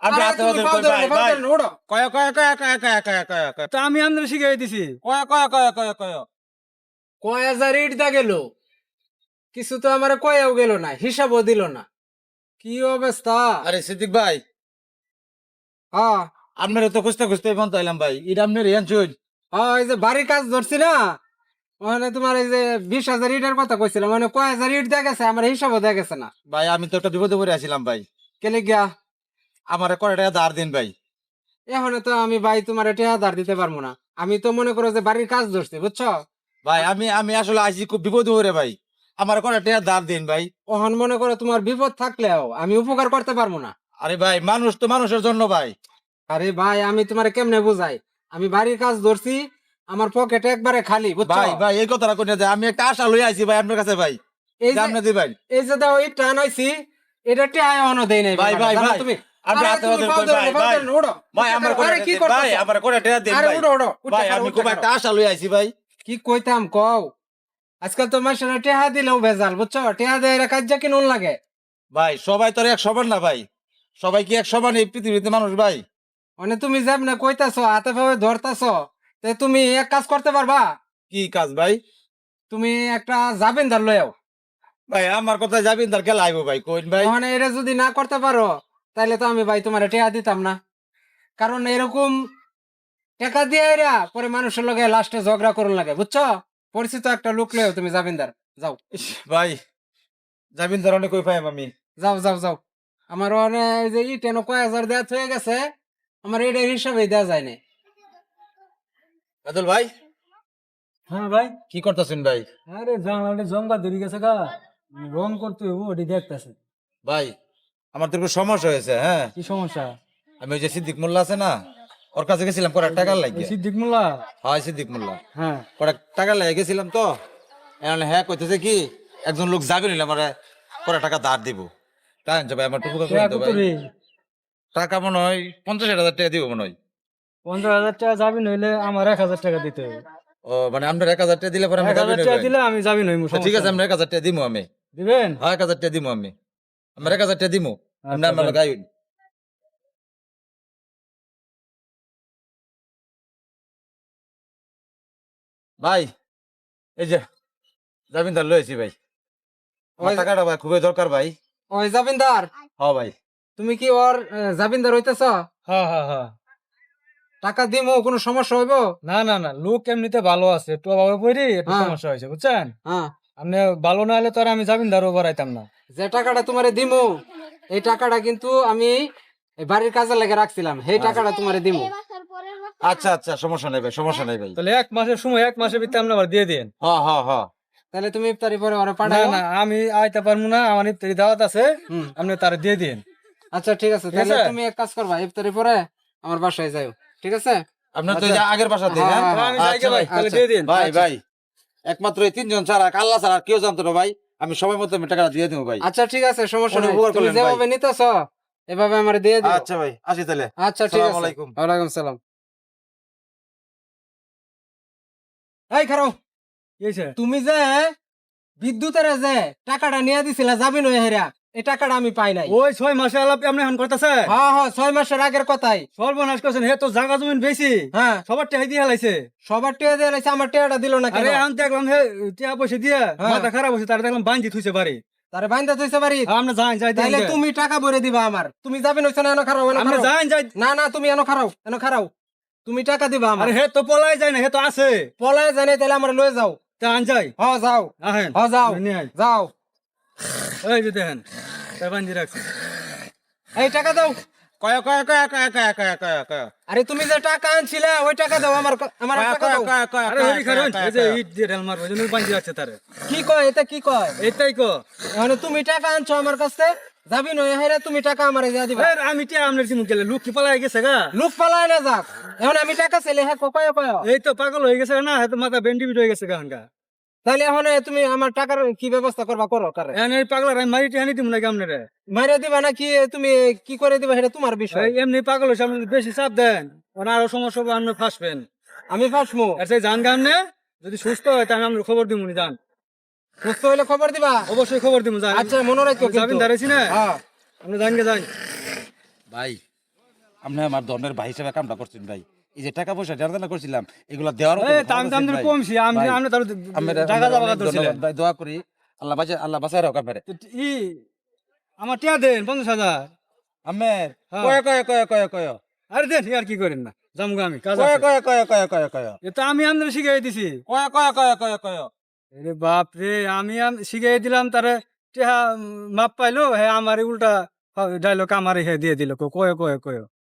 আমি আরে হাতে তুমি হাতে পাও কই ধরে ভাই পাও ভাই ধরে উড়ো। কয় কয় কয় কয় কয় কয় কয় কয় তা আমি আপনার শিখাই দিছি। কয় কয় কয় কয় কয় কয় হাজার ইট দা গেল, কিছু তো আমার কয়েও গেল না, হিসাবও দিল না। কি অবস্থা! আরে সিদ্দিক ভাই হ্যাঁ আপনার তো খুঁজতে খুঁজতে বন্ধ হইলাম ভাই এটা আপনার ইয়ান চুল হ্যাঁ, এই যে বাড়ির কাজ ধরছি না, ওখানে তোমার এই যে 20,000 ইটের কথা কইছিলাম, মানে কয় হাজার ইট দেখা গেছে, আমার হিসাবও দেখা গেছে না। ভাই আমি তো একটা বিপদে পড়ে আছিলাম ভাই কেলে গিয়া আমারে কয় টাকা ধার দিন ভাই এখন তো আমি ভাই তোমার টেহা ধার দিতে পারবো না। আমি তো মনে করো যে বাড়ির কাজ ধরছি, বুঝছো? ভাই আমি আমি আসলে আইছি খুব বিপদে পড়ে ভাই আমার কয় টাকা ধার দিন ভাই ওখান মনে করো তোমার বিপদ থাকলেও আমি উপকার করতে পারবো না। আরে ভাই মানুষ তো মানুষের জন্য ভাই আরে ভাই আমি তোমার কেমনে বুঝাই, আমি বাড়ির কাজ ধরছি, আমার পকেটে একবারে খালি, বুঝছো? ভাই ভাই এই কথাটা কোনে যায় আমি একটা আশা লই আইছি ভাই আপনার কাছে ভাই এই যে আপনি দিবেন এই যে দাও ইট টান হইছি, এটা টেহা এখনো দেই নাই ভাই ভাই জানো ভাই তুমি? আপনি আরে হাতে তুমি হাতে পাও কই ধরে ভাই পাও ভাই ধরে উড়ো। ভাই আমার আরে কি ভাই করতেছো? আমার কয় টাকা দিন আরে ভাই উড়ো উড়ো, উঠে ভাই খাড়ো, আমি উঠে খুব খাড়ো। একটা আশা লই আইছি ভাই কি কইতাম কও, আজকাল তো মানুষেরা টেহা দিলেও ভেজাল, বুঝছো? টেহা দেয় কাজ কি নুন লাগে। ভাই সবাই তো আর এক সমান না ভাই সবাই কি এক সমান এই পৃথিবীতে মানুষ ভাই মানে তুমি যেমনে কইতাছো হাতে ভাবে ধরতাছো, তে তুমি এক কাজ করতে পারবা, কি কাজ ভাই তুমি একটা জাবিনদার লয়াও। ভাই আমার কথা যাবেন তার কে লাইব ভাই কোন ভাই মানে এটা যদি না করতে পারো, তাহলে তো আমি ভাই তোমার টেহা দিতাম না। কারণ এরকম টাকা দিয়ে এরা পরে মানুষের লগে লাস্টে ঝগড়া করুন লাগে, বুঝছো? পরিচিত একটা লোক লয়াও তুমি জাবিনদার, যাও ইস, ভাই যাবেন তার অনেক কই পাইম আমি যাও যাও যাও। আমার অনেক এই যে ই টেন কয় হাজার দেওয়া হয়ে গেছে, আমার এটা হিসাবে দেওয়া যায় না। বাদল ভাই হ্যাঁ ভাই। কি করতেছেন ভাই আরে জানলাটা জঙ্গা ধরে গেছে গা, রং করতে হইব ওটি দেখতেছে। ভাই আমার তো একটু সমস্যা হয়েছে হ্যাঁ কি সমস্যা? আমি ওই যে সিদ্দিক মোল্লা আছে না ওর কাছে গেছিলাম কটা টাকার ওই লাগিয়ে সিদ্দিক মোল্লা? হয় সিদ্দিক মোল্লা হ্যাঁ। কটা টাকা লাগিয়ে গেছিলাম তো এখন হ্যাঁ কইতেছে কি একজন লোক যাবে নিলে আমার কটা টাকা ধার দিব তাই আনছে ভাই আমার টুকু টাকা কত রে? টাকা মনে হয় 50,000 টাকা দিব মনে হয় 15,000 টাকা যাবি নইলে আমার 1,000 টাকা দিতে হবে। ও মানে আপনার 1,000 টাকা দিলে পরে আমি 1,000 যাবি টাকা দিলে আমি যাবি নই। ঠিক আছে আপনার 1,000 টাকা দিব আমি দিবেন? হ্যাঁ 1,000 টাকা দিব আমি আমার 1,000 টাকা দিব আপনি আচ্ছা, আমার দেন। গাই ভাই এই যে যাবিন তার লয়েছি ভাই আমার ওই টাকাটা ভাই খুবই দরকার ভাই ওই জাবিনদার, হ্যাঁ ভাই তুমি কি ওর জাবিনদার হইতেছ? হ্যাঁ হ্যাঁ হ্যাঁ। টাকা দিমো, কোনো সমস্যা হইব? না না না, লোক এমনিতে ভালো আছে, একটু অভাবে পড়ি একটু হ্যাঁ। সমস্যা হয়েছে, বুঝছেন? হ্যাঁ, আপনি ভালো না হলে তো আর আমি জামিনদারও বাড়াইতাম না। যে টাকাটা তোমারে দিমু, এই টাকাটা কিন্তু আমি এই বাড়ির কাজে লেগে রাখছিলাম, সেই টাকাটা তোমারে দিমু। আচ্ছা আচ্ছা সমস্যা নাই ভাই সমস্যা নাই ভাই তাহলে 1 মাসের সময় 1 মাসের ভিতরে আপনি আবার দিয়ে দিন। হ্যাঁ হ্যাঁ হ্যাঁ তাহলে তুমি ইফতারি পরে ওরে না পাঠাও। না, আমি আইতে পারবো না, আমার ইফতারি দাওয়াত আছে, হুম, আপনি তার দিয়ে দিন। আচ্ছা ঠিক আছে, ঠিক তাহলে আছে? তুমি এক কাজ করবা, ইফতারি পরে আমার বাসায় যাও, ঠিক আছে? আপনার তো আচ্ছা। এই যে আগের বাসা থেকে হ্যাঁ, হ্যাঁ? হ্যাঁ, আমি যাই আচ্ছা গে ভাই, ভাই, তাহলে আচ্ছা। দিয়ে দিন। ভাই আচ্ছা। ভাই একমাত্র এই তিনজন ছাড়া আল্লাহ ছাড়া আর কেউ জানতো না ভাই আমি সময় মতো আমি টাকাটা দিয়ে দেবো ভাই আচ্ছা ঠিক আছে, সমস্যা অনেক নেই, উপকার তুমি করলেন যেভাবে নিতেছ এভাবে আমার দিয়ে দিও। আচ্ছা ভাই আসি তাহলে আচ্ছা ঠিক আসসালামু আছে, আলাইকুম। ওয়ালাইকুম সালাম। এই খারাও, কি হয়েছে? তুমি যে বিদ্যুতের যে টাকাটা নিয়ে দিছিলা যাবি নয় হেরা, এই টাকাটা আমি পাই নাই। ওই 6 মাসে আলাপ আপনি এখন করতেছে? হ্যাঁ হ্যাঁ, 6 মাসের আগের কথাই। সর্বনাশ করছেন, হে তো জায়গা জমিন বেশি, হ্যাঁ, সবার টাকা দিয়ে হেলাইছে। সবার টিয়া দিয়ে লাইছে, আমার টিয়াটা দিল না কেন? আরে আমি দেখলাম হে টাকা পয়সা দিয়ে হ্যাঁ। মাথা খারাপ হয়েছে, তার দেখলাম বাঞ্জি থুইছে বাড়ি। তারে বাইন্দা থইছে বাড়ি, আমরা যাই যাই তাইলে দেখেন। তুমি টাকা ভরে দিবা আমার। তুমি যাবি নইছ না, এনো খারাও, এনো আমরা খারাও। যাই যাই। না না, তুমি এনো খারাও, এনো খারাও, তুমি টাকা দিবা আমার। আরে হে তো পলাই যায় না, হে তো আছে। পলায় জানে, তাহলে আমার লয়ে যাও। তা আন যাই। হ যাও, আহেন। হ যাও, নিয়ে আয়। যাও। এই যে দেখেন, তার বাঞ্জি রাখছে। এই টাকা দাও। কয় কয় কয় কয় কয় কয় কয় কয় আরে তুমি যে টাকা আনছিলে ওই টাকা দাও, আমার টাকা দাও। আরে ওই খারণ, এই যে ইট দিয়ে ঢেল মারবো, এই জন্য বাঞ্জি রাখছে তারে। কি কয় এটা, কি কয়? এইটাই কো। মানে তুমি টাকা আনছো আমার কাছে, যাবি নয় হেরা, তুমি টাকা আমারে দিয়া দিবা। এর আমি টিয়া আমনের চিমু গেলে লোক কি পালাই গেছে গা। লুক পালায় না যাক, এখন আমি টাকা ছেলে হ্যাঁ কয় কয়। এই তো পাগল হয়ে গেছে না, হে তো মাথা বেন্ডি বিট হয়ে গেছে গা হাঙ্গা। তাহলে এখন তুমি আমার টাকার কি ব্যবস্থা করবা, করো কারে। এখন এই পাগলার আমি মারি টিয়া নিতে মনে আপনারে। মাইরা দিবা না কি তুমি কি করে দিবা সেটা তোমার বিষয়। এই এমনি পাগল হয়েছে, আপনি বেশি চাপ দেন, ওনা আরো সমস্যা হবে, আপনি ফাঁসবেন। আমি ফাঁসমু, আর সেই জান গান নে, যদি সুস্থ হয় তাহলে আমরা খবর দিব নি, যান। সুস্থ হইলে খবর দিবা। অবশ্যই খবর দিব, যান। আচ্ছা মনে রাখো যাবেন দাঁড়াইছি না, হ্যাঁ। আপনি জান গে যান। ভাই আপনি আমার ধর্মের ভাই হিসেবে কামটা করছেন ভাই। এই যে টাকা পয়সা জানা করছিলাম এগুলা দেওয়ার এই তো আমি তো আমাদের কমছি আমি ভাই, আমরা তাহলে আমরা টাকা যাবা অনেক ধরছিলেন ধন্যবাদ ভাই, দোয়া করি আল্লাহ বাঁচায় রাখো আপনারে। ই আমার টিয়া দেন 50,000 আমের হ্যাঁ। কয় আরে দেন আর কি করেন না জামগা আমি কাজ কয় আছে কয় কয় কয় কয় কয় এ তো আমি আপনার শিখাই দিছি কয় কয় কয় কয় কয় আরে বাপ রে আমি শিখাই দিলাম তারে টেহা মাপ পাইলো হ্যাঁ আমার উল্টা ডায়লগ আমারে হে দিয়ে দিল কয় কয় কয়